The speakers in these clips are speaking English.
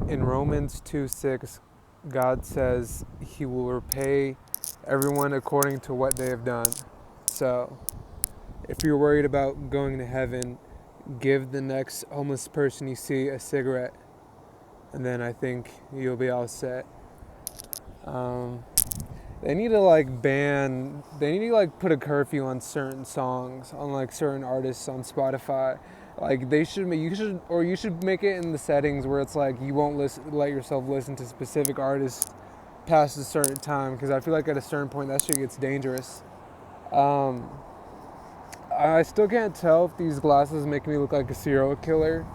in Romans 2:6, God says he will repay everyone according to what they have done. So if you're worried about going to heaven, give the next homeless person you see a cigarette, and then I think you'll be all set. Um, they need to put a curfew on certain songs, on like certain artists on Spotify. Like you should make it in the settings where it's like you won't let yourself listen to specific artists past a certain time, because I feel like at a certain point that shit gets dangerous. Um, I still can't tell if these glasses make me look like a serial killer,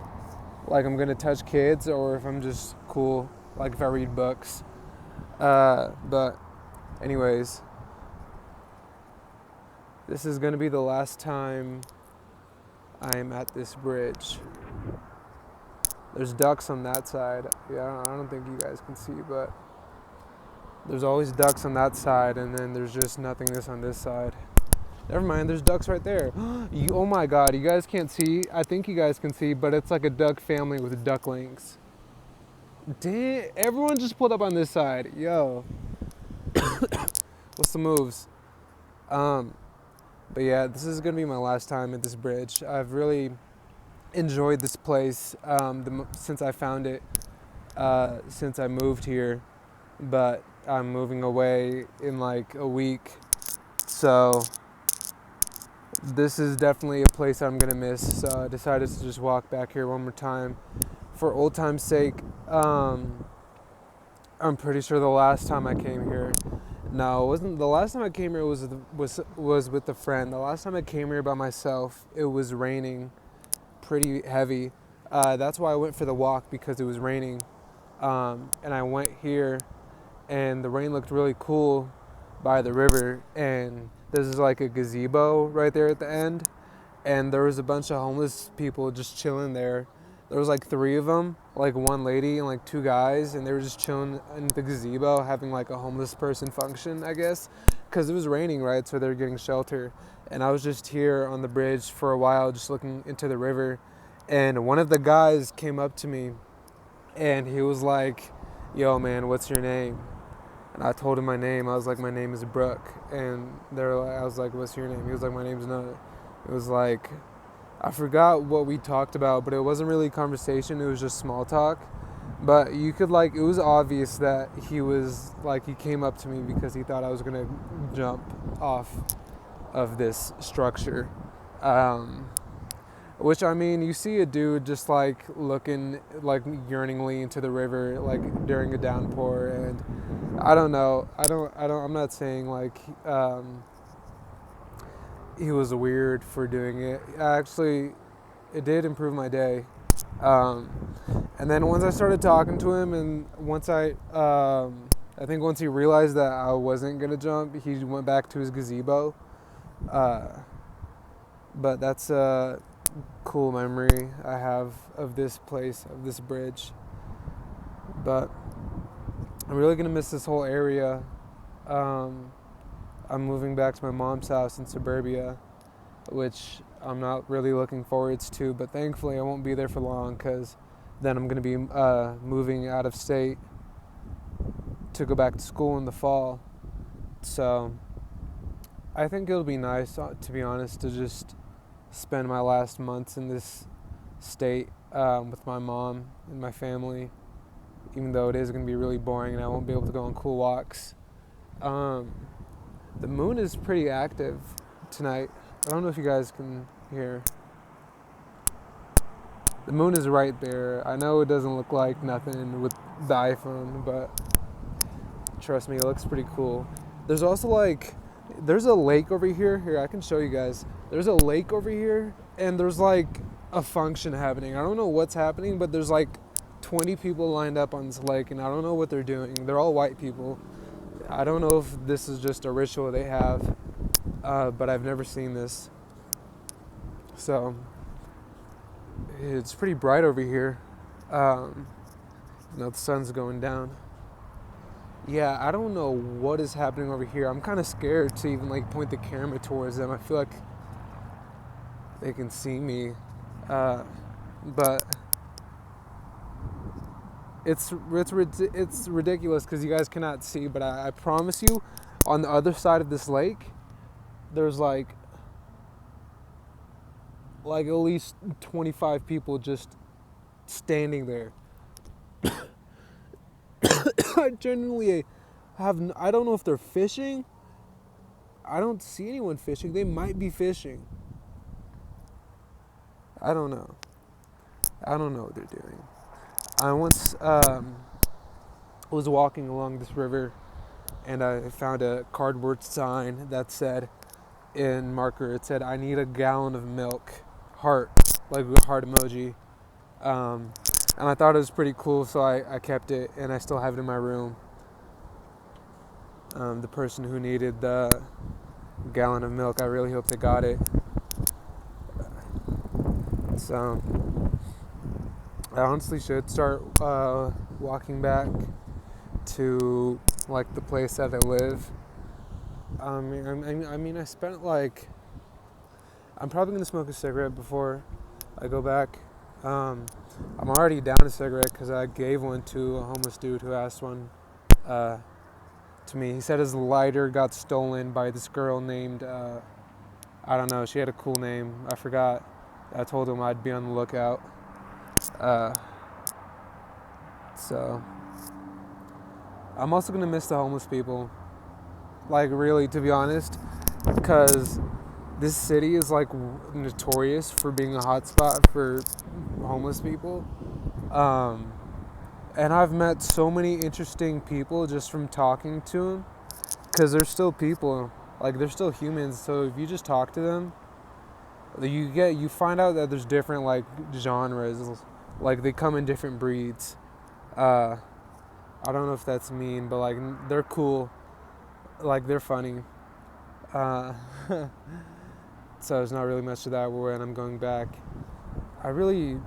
like I'm gonna touch kids, or if I'm just cool, like if I read books. But anyways, this is gonna be the last time I'm at this bridge. There's ducks on that side. Yeah, I don't think you guys can see, but there's always ducks on that side, and then there's just nothingness on this side. Never mind, there's ducks right there. Oh my god, you guys can't see. I think you guys can see, but it's like a duck family with ducklings. Damn, everyone just pulled up on this side. Yo, what's the moves? Um, but yeah, this is gonna be my last time at this bridge. I've really enjoyed this place since I found it, since I moved here. But I'm moving away in like a week, so this is definitely a place I'm gonna miss. So I decided to just walk back here one more time for old time's sake. I'm pretty sure the last time I came here, no, it wasn't. The last time I came here was with a friend. The last time I came here by myself, it was raining pretty heavy. That's why I went for the walk, because it was raining. And I went here, and the rain looked really cool by the river. And there's like a gazebo right there at the end, and there was a bunch of homeless people just chilling there. There was like 3 of them, like one lady and like 2 guys, and they were just chilling in the gazebo having like a homeless person function, I guess, because it was raining, right? So they're getting shelter. And I was just here on the bridge for a while, just looking into the river, and one of the guys came up to me, and he was like, "Yo, man, what's your name?" And I told him my name. I was like, "My name is Brooke." And I was like, "What's your name?" He was like, "My name's Noah." It was like, I forgot what we talked about, but it wasn't really conversation. It was just small talk. But you could it was obvious that he came up to me because he thought I was gonna jump off of this structure. Which, I mean, you see a dude just like looking like yearningly into the river like during a downpour, and I don't know. I'm not saying he was weird for doing it. Actually, it did improve my day. And then once I started talking to him, and I think once he realized that I wasn't gonna jump, he went back to his gazebo. But that's a cool memory I have of this place, of this bridge. But I'm really gonna miss this whole area. I'm moving back to my mom's house in suburbia, which I'm not really looking forward to, but thankfully I won't be there for long, because then I'm going to be moving out of state to go back to school in the fall. So I think it'll be nice, to be honest, to just spend my last months in this state with my mom and my family, even though it is going to be really boring and I won't be able to go on cool walks. The moon is pretty active tonight. I don't know if you guys can hear. The moon is right there. I know it doesn't look like nothing with the iPhone, but trust me, it looks pretty cool. There's also there's a lake over here. Here, I can show you guys. There's a lake over here, and there's like a function happening. I don't know what's happening, but there's like 20 people lined up on this lake, and I don't know what they're doing. They're all white people. I don't know if this is just a ritual they have, but I've never seen this. So it's pretty bright over here. The sun's going down. Yeah, I don't know what is happening over here. I'm kind of scared to even point the camera towards them. I feel like they can see me, but it's ridiculous because you guys cannot see, but I promise you, on the other side of this lake, there's like at least 25 people just standing there. I genuinely I don't know if they're fishing. I don't see anyone fishing. They might be fishing. I don't know. I don't know what they're doing. I once was walking along this river and I found a cardboard sign that said, in marker, it said, "I need a gallon of milk," heart, like a heart emoji. And I thought it was pretty cool, so I kept it and I still have it in my room. The person who needed the gallon of milk, I really hope they got it. So I honestly should start walking back to like the place that I live. I mean, I spent like, I'm probably gonna smoke a cigarette before I go back. I'm already down a cigarette because I gave one to a homeless dude who asked one to me. He said his lighter got stolen by this girl named, I don't know, she had a cool name. I forgot. I told him I'd be on the lookout. So I'm also gonna miss the homeless people. Like, really, to be honest, because this city is like notorious for being a hotspot for homeless people. And I've met so many interesting people just from talking to them, because they're still people, like they're still humans. So if you just talk to them, you find out that there's different like genres, like they come in different breeds. I don't know if that's mean, but like they're cool, like they're funny. Uh, so there's not really much to that when I'm going back. I really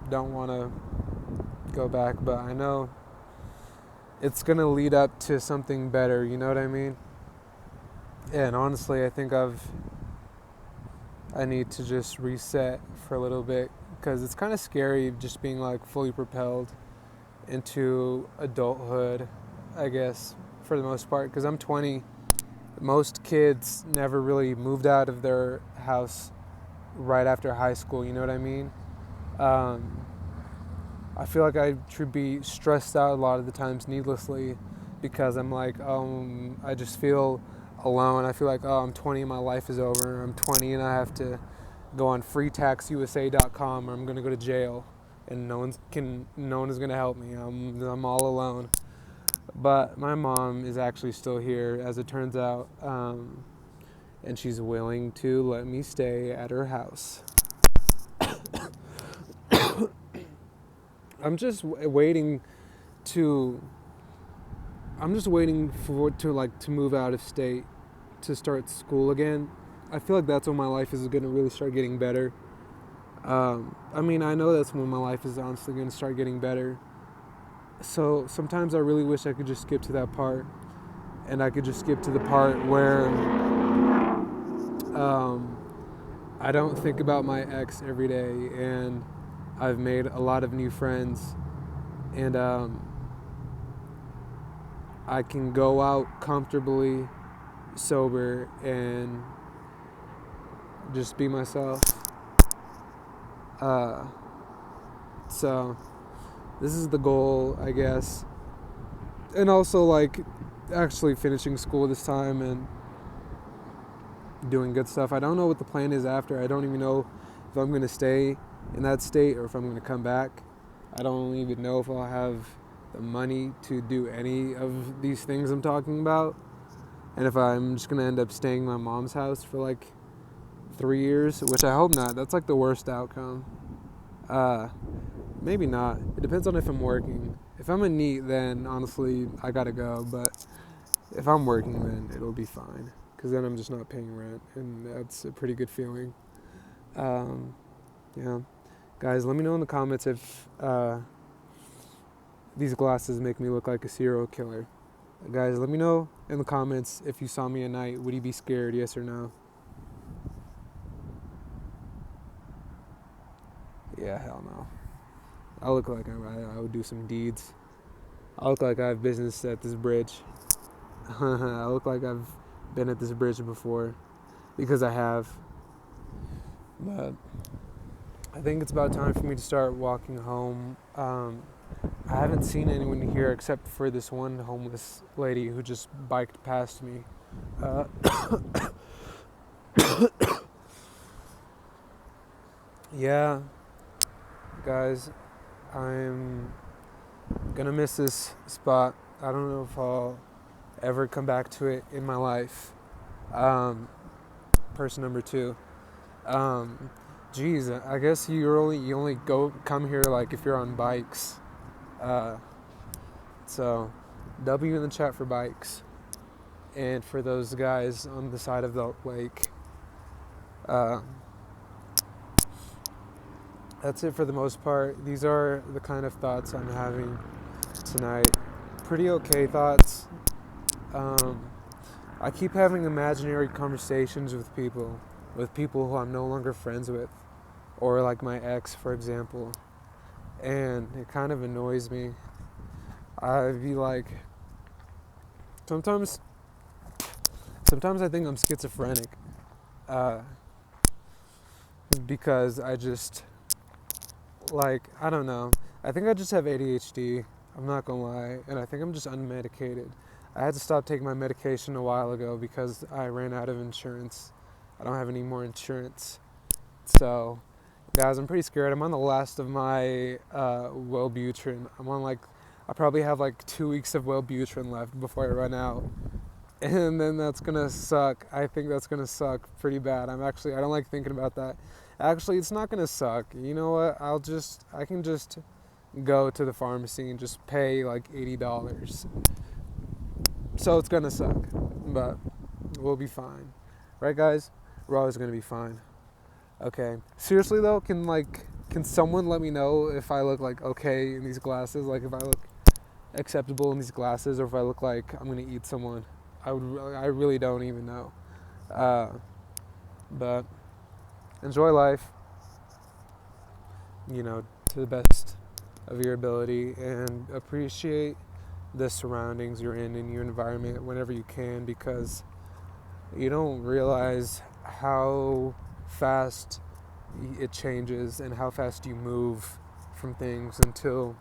don't want to go back, but I know it's gonna lead up to something better. You know what I mean? And honestly, I think I need to just reset for a little bit, because it's kind of scary just being like fully propelled into adulthood, I guess, for the most part, because I'm 20. Most kids never really moved out of their house right after high school, you know what I mean? I feel like I should be stressed out a lot of the times needlessly, because I'm like, I just feel alone. I feel like, I'm 20, my life is over. I'm 20 and I have to go on freetaxusa.com, or I'm going to go to jail and no one is going to help me. I'm all alone. But my mom is actually still here, as it turns out, and she's willing to let me stay at her house. I'm just waiting to. I'm just waiting for to move out of state, to start school again. I feel like that's when my life is going to really start getting better. I mean, I know that's when my life is honestly going to start getting better. So sometimes I really wish I could just skip to that part, and I could just skip to the part where I don't think about my ex every day, and I've made a lot of new friends, and I can go out comfortably sober and just be myself. So this is the goal, I guess. And also like actually finishing school this time and doing good stuff. I don't know what the plan is after. I don't even know if I'm going to stay in that state or if I'm going to come back. I don't even know if I'll have the money to do any of these things I'm talking about. And if I'm just going to end up staying in my mom's house for like 3 years, which I hope not. That's like the worst outcome. Maybe not. It depends on if I'm working. If I'm a NEET, then honestly, I gotta go. But if I'm working, then it'll be fine. Because then I'm just not paying rent, and that's a pretty good feeling. Yeah. Guys, let me know in the comments if these glasses make me look like a serial killer. Guys, let me know in the comments if you saw me at night. Would you be scared, yes or no? Yeah, hell no. I look like I would do some deeds. I look like I have business at this bridge. I look like I've been at this bridge before because I have. But I think it's about time for me to start walking home. I haven't seen anyone here except for this one homeless lady who just biked past me. Uh, yeah, guys, I'm gonna miss this spot. I don't know if I'll ever come back to it in my life. Person number two. Geez, I guess you only come here like if you're on bikes. So W in the chat for bikes, and for those guys on the side of the lake. That's it for the most part. These are the kind of thoughts I'm having tonight. Pretty okay thoughts. I keep having imaginary conversations with people who I'm no longer friends with, or like my ex, for example, and it kind of annoys me. I'd be like, sometimes I think I'm schizophrenic, because I just, like, I don't know. I think I just have ADHD, I'm not gonna lie, and I think I'm just unmedicated. I had to stop taking my medication a while ago because I ran out of insurance. I don't have any more insurance. So, guys, I'm pretty scared. I'm on the last of my Wellbutrin. I probably have like 2 weeks of Wellbutrin left before I run out. And then that's gonna suck. I think that's gonna suck pretty bad. I don't like thinking about that. Actually, it's not gonna suck. You know what? I can just go to the pharmacy and just pay like $80. So it's gonna suck, but we'll be fine. Right, guys? We're always gonna be fine. Okay. Seriously though, can someone let me know if I look like okay in these glasses? Like if I look acceptable in these glasses, or if I look like I'm gonna eat someone? I really don't even know. But enjoy life, to the best of your ability, and appreciate the surroundings you're in your environment whenever you can, because you don't realize how fast it changes and how fast you move from things until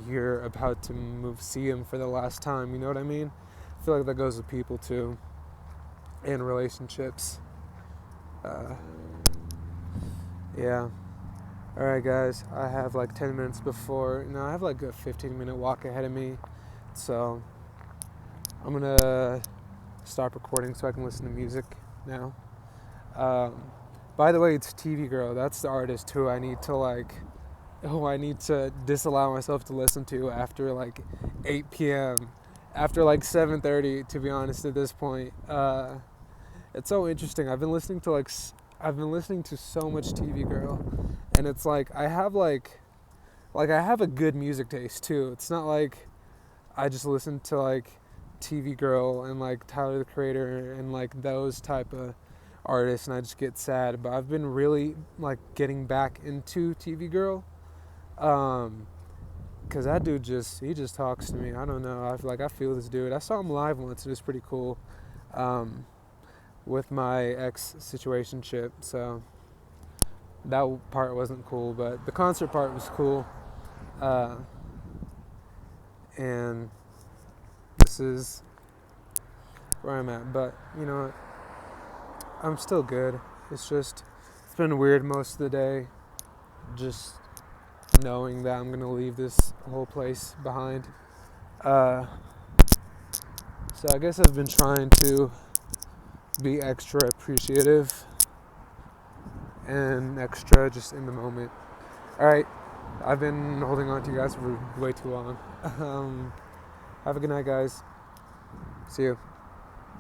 you're about to see them for the last time. You know what I mean? I feel like that goes with people too, and relationships. Yeah. Alright, guys, I have like 10 minutes I have like a 15-minute walk ahead of me, so I'm gonna stop recording so I can listen to music now. By the way, it's TV Girl. That's the artist who I need to disallow myself to listen to after like 8 p.m. After like 7:30, to be honest, at this point. It's so interesting. I've been listening to so much TV Girl, and it's like I have a good music taste too. It's not like I just listen to like TV Girl and like Tyler the Creator and like those type of artists and I just get sad. But I've been really like getting back into TV Girl, cause that dude he just talks to me. I don't know. I feel this dude. I saw him live once. It was pretty cool. With my ex situationship, so that part wasn't cool, but the concert part was cool. And this is where I'm at. But you know what? I'm still good. It's been weird most of the day, just knowing that I'm gonna leave this whole place behind. So I guess I've been trying to be extra appreciative and extra just in the moment. Alright, I've been holding on to you guys for way too long. Have a good night, guys. See you.